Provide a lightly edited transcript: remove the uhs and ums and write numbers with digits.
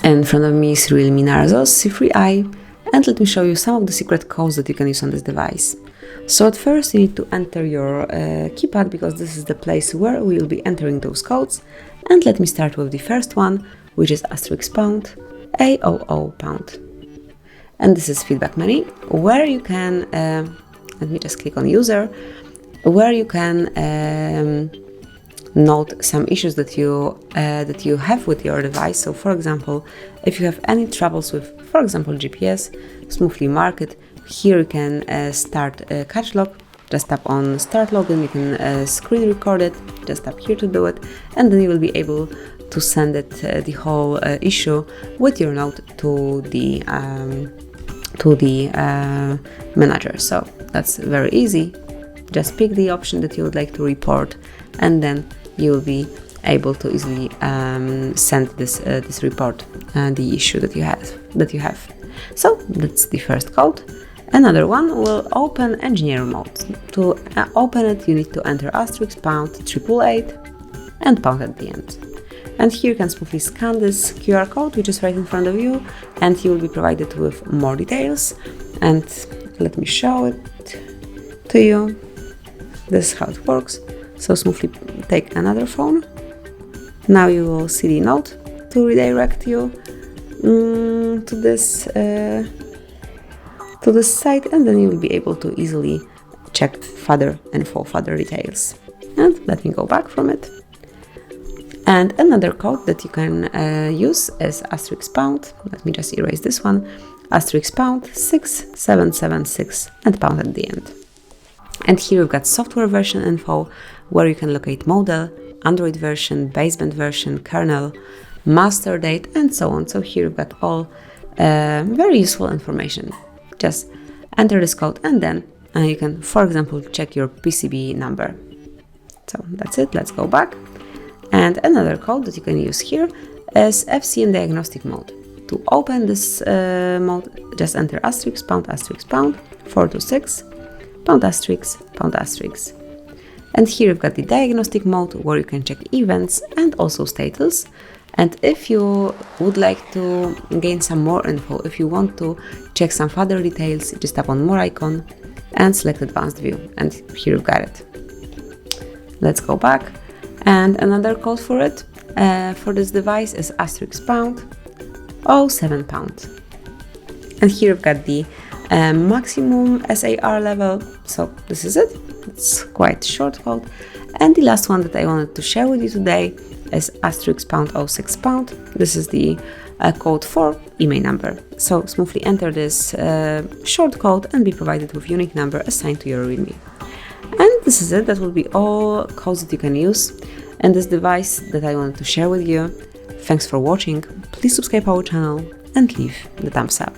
In front of me is REALME C3i, and let me show you some of the secret codes that you can use on this device. So at first you need to enter your keypad, because this is the place where we will be entering those codes. And let me start with the first one, which is *pound AOO pound. And this is feedback menu, where you can, let me just click on user, where you can note some issues that you have with your device. So for example, if you have any troubles with, for example, GPS, smoothly mark it. Here you can start a catch log. Just tap on start login. You can screen record it. Just tap here to do it, and then you will be able to send it the whole issue with your note to the manager. So that's very easy. Just pick the option that you would like to report, and then you will be able to easily send this report and the issue that you have. So that's the first code. Another one will open engineer mode. To open it, you need to enter *pound 888 and pound at the end. And here you can smoothly scan this QR code, which is right in front of you, and you will be provided with more details. And let me show it to you. This is how it works. So smoothly take another phone. Now you will see the note to redirect you to this site, and then you will be able to easily check further info, further details. And let me go back from it. And another code that you can use is *pound. Let me just erase this one. *pound 6776 and pound at the end. And here we've got software version info, where you can locate model, Android version, baseband version, kernel, master date, and so on. So here you've got all very useful information. Just enter this code, and then you can, for example, check your PCB number. So that's it. Let's go back. And another code that you can use here is FCM Diagnostic Mode. To open this mode, just enter *pound 426 *pound*. And here you've got the diagnostic mode, where you can check events and also status. And if you would like to gain some more info, if you want to check some further details, just tap on more icon and select advanced view. And here you've got it. Let's go back. And another code for it, for this device, is *pound 07 pound. And here you've got the maximum SAR level. So this is it. It's quite short code. And the last one that I wanted to share with you today is *pound 06 pound. This is the code for email number. So smoothly enter this short code and be provided with unique number assigned to your REALME. And this is it. That will be all codes that you can use in this device that I wanted to share with you. Thanks for watching. Please subscribe our channel and leave the thumbs up.